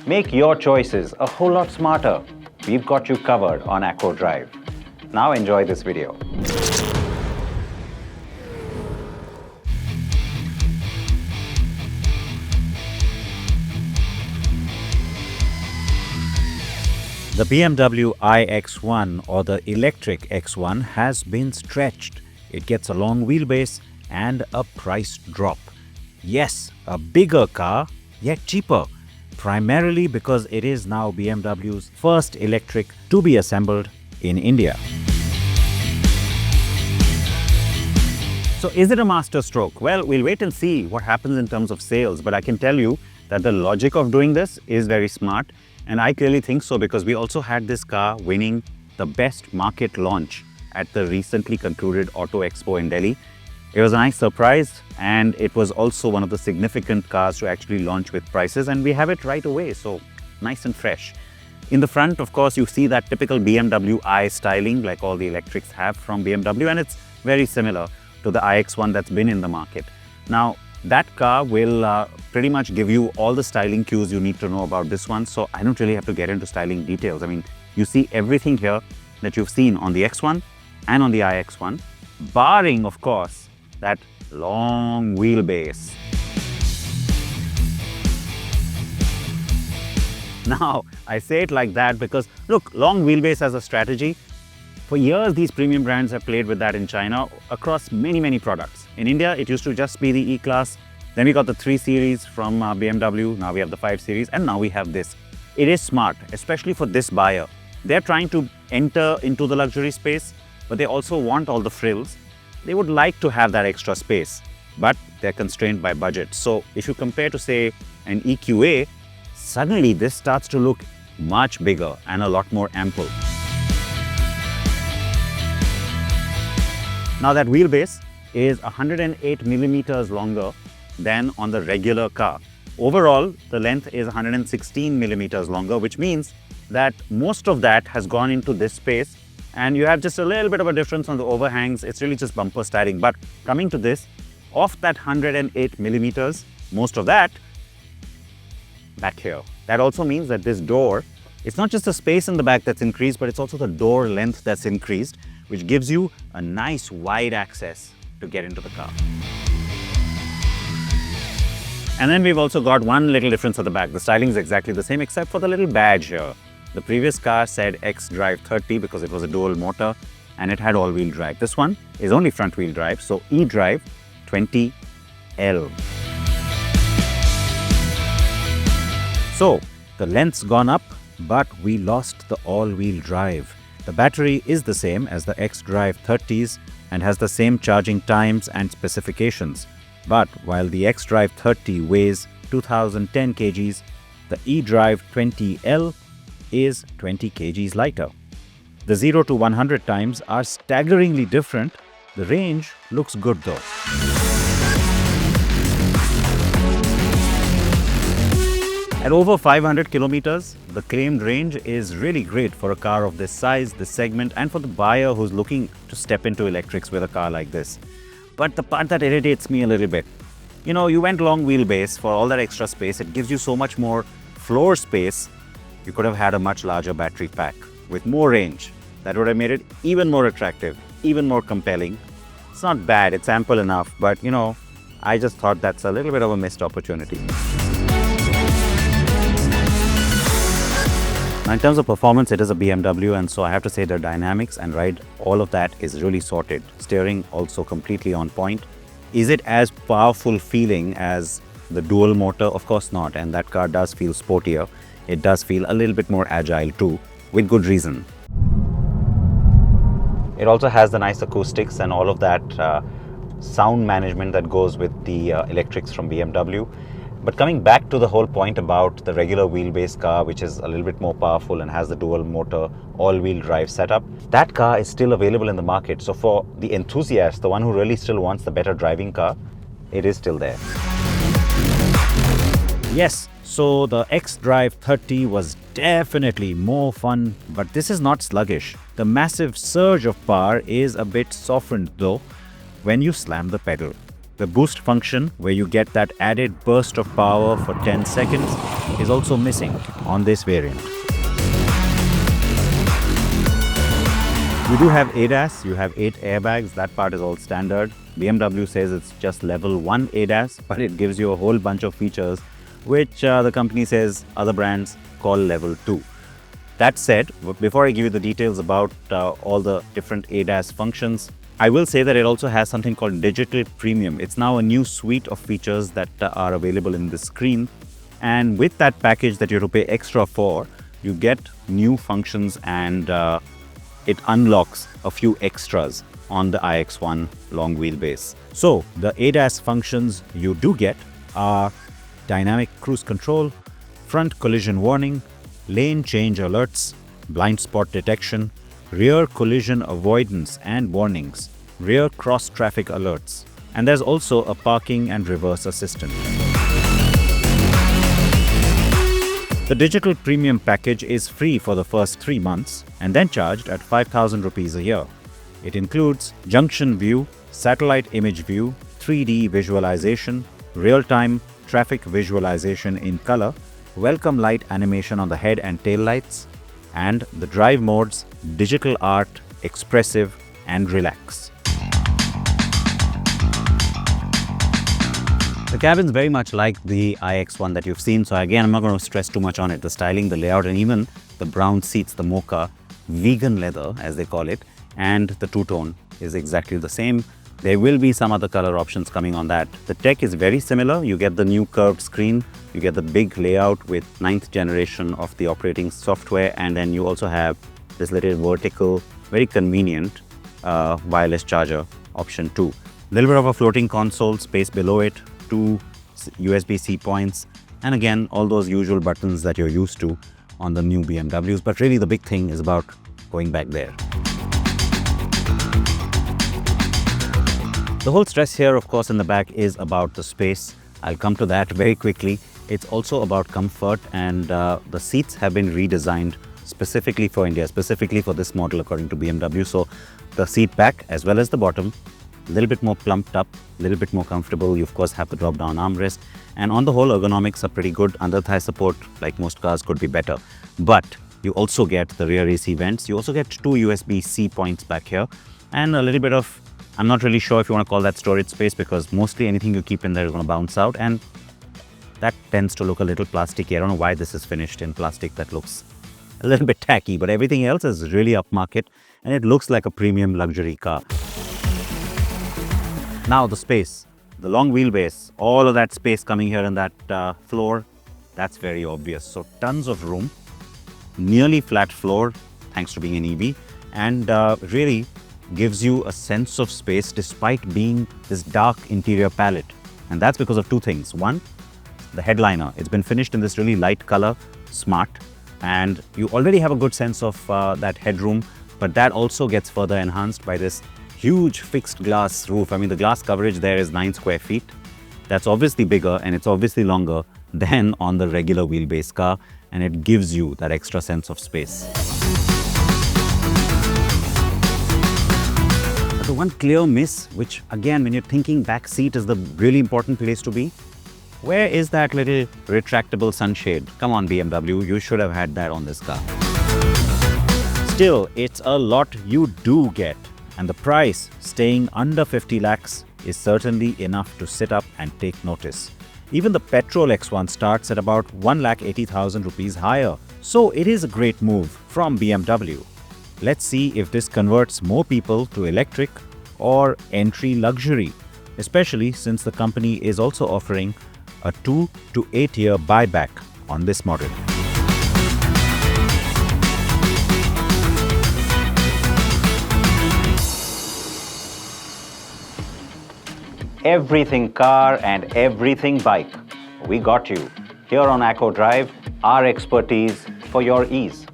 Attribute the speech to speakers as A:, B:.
A: Make your choices a whole lot smarter. We've got you covered on Acro Drive. Now enjoy this video. The BMW iX1 or the electric X1 has been stretched. It gets a long wheelbase and a price drop. Yes, a bigger car, yet cheaper, primarily because it is now BMW's first electric to be assembled in India. So is it a master stroke? Well, we'll wait and see what happens in terms of sales, but I can tell you that the logic of doing this is very smart, and I clearly think so because we also had this car winning the best market launch at the recently concluded Auto Expo in Delhi. It was a nice surprise, and it was also one of the significant cars to actually launch with prices, and we have it right away, so nice and fresh. In the front, of course, you see that typical BMW i styling like all the electrics have from BMW, and it's very similar to the iX1 that's been in the market. Now, that car will pretty much give you all the styling cues you need to know about this one, so I don't really have to get into styling details. I mean, you see everything here that you've seen on the X1 and on the iX1, barring, of course, that long wheelbase. Now, I say it like that because, look, long wheelbase as a strategy, for years these premium brands have played with that in China across many products. In India, it used to just be the E-Class, then we got the 3 Series from BMW, now we have the 5 Series, and now we have this. It is smart, especially for this buyer. They're trying to enter into the luxury space, but they also want all the frills. They would like to have that extra space, but they're constrained by budget. So if you compare to, say, an EQA, suddenly this starts to look much bigger and a lot more ample. Now that wheelbase is 108 millimeters longer than on the regular car. Overall, the length is 116 millimeters longer, which means that most of that has gone into this space, and you have just a little bit of a difference on the overhangs. It's really just bumper styling. But coming to this, of that 108 millimeters, most of that back here. That also means that this door, it's not just the space in the back that's increased, but it's also the door length that's increased, which gives you a nice wide access to get into the car. And then we've also got one little difference at the back. The styling is exactly the same except for the little badge here. The previous car said xDrive 30 because it was a dual motor and it had all-wheel drive. This one is only front-wheel drive, so eDrive 20L. So the length's gone up, but we lost the all-wheel drive. The battery is the same as the xDrive 30s and has the same charging times and specifications. But while the xDrive 30 weighs 2010 kgs, the eDrive 20L is 20 kgs lighter. The 0 to 100 times are staggeringly different. The range looks good though. At over 500 kilometers, the claimed range is really great for a car of this size, this segment, and for the buyer who's looking to step into electrics with a car like this. But the part that irritates me a little bit, you know, you went long wheelbase for all that extra space. It gives you so much more floor space. You could have had a much larger battery pack with more range. That would have made it even more attractive, even more compelling. It's not bad, it's ample enough, but you know, I just thought that's a little bit of a missed opportunity. Now, in terms of performance, it is a BMW, and so I have to say the dynamics and ride, all of that is really sorted. Steering also completely on point. Is it as powerful feeling as the dual motor? Of course not, and that car does feel sportier. It does feel a little bit more agile too, with good reason. It also has the nice acoustics and all of that sound management that goes with the electrics from BMW. But coming back to the whole point about the regular wheelbase car, which is a little bit more powerful and has the dual motor all-wheel drive setup, that car is still available in the market. So for the enthusiast, the one who really still wants the better driving car, it is still there. Yes, so the xDrive 30 was definitely more fun, but this is not sluggish. The massive surge of power is a bit softened though when you slam the pedal. The boost function, where you get that added burst of power for 10 seconds, is also missing on this variant. You do have ADAS, you have 8 airbags, that part is all standard. BMW says it's just level 1 ADAS, but it gives you a whole bunch of features which the company says other brands call level 2. That said, before I give you the details about all the different ADAS functions, I will say that it also has something called Digital Premium. It's now a new suite of features that are available in the screen. And with that package that you have to pay extra for, you get new functions and it unlocks a few extras on the iX1 long wheelbase. So the ADAS functions you do get are dynamic cruise control, front collision warning, lane change alerts, blind spot detection, rear collision avoidance and warnings, rear cross traffic alerts, and there's also a parking and reverse assistant. The Digital Premium package is free for the first 3 months and then charged at 5,000 rupees a year. It includes junction view, satellite image view, 3D visualization, real-time traffic visualization in color, welcome light animation on the head and tail lights, and the drive modes digital art, expressive, and relax. The cabin's very much like the iX1 that you've seen, so again, I'm not going to stress too much on it. The styling, the layout, and even the brown seats, the mocha, vegan leather as they call it, and the two-tone is exactly the same. There will be some other color options coming on that. The tech is very similar. You get the new curved screen, you get the big layout with 9th generation of the operating software, and then you also have this little vertical, very convenient wireless charger option too. Little bit of a floating console space below it, 2 USB-C points, and again, all those usual buttons that you're used to on the new BMWs. But really the big thing is about going back there. The whole stress here, of course, in the back is about the space. I'll come to that very quickly. It's also about comfort, and the seats have been redesigned specifically for India, specifically for this model according to BMW. So the seat back as well as the bottom, a little bit more plumped up, a little bit more comfortable. You of course have the drop down armrest, and on the whole ergonomics are pretty good. Under thigh support, like most cars, could be better. But you also get the rear AC vents. You also get 2 USB-C points back here, and a little bit of, I'm not really sure if you want to call that storage space, because mostly anything you keep in there is going to bounce out, and that tends to look a little plasticky. I don't know why this is finished in plastic. That looks a little bit tacky, but everything else is really upmarket and it looks like a premium luxury car. Now the space, the long wheelbase, all of that space coming here in that floor, that's very obvious. So tons of room, nearly flat floor thanks to being an EV, and really gives you a sense of space despite being this dark interior palette. And that's because of 2 things. One, the headliner. It's been finished in this really light color, smart, and you already have a good sense of that headroom, but that also gets further enhanced by this huge fixed glass roof. I mean, the glass coverage there is 9 square feet. That's obviously bigger and it's obviously longer than on the regular wheelbase car, and it gives you that extra sense of space. The one clear miss, which again, when you're thinking back seat is the really important place to be, where is that little retractable sunshade? Come on BMW, you should have had that on this car. Still, it's a lot you do get, and the price staying under 50 lakhs is certainly enough to sit up and take notice. Even the petrol X1 starts at about 1,80,000 rupees higher. So it is a great move from BMW. Let's see if this converts more people to electric or entry luxury, especially since the company is also offering a 2 to 8 year buyback on this model. Everything car and everything bike. We got you. Here on Acco Drive, our expertise for your ease.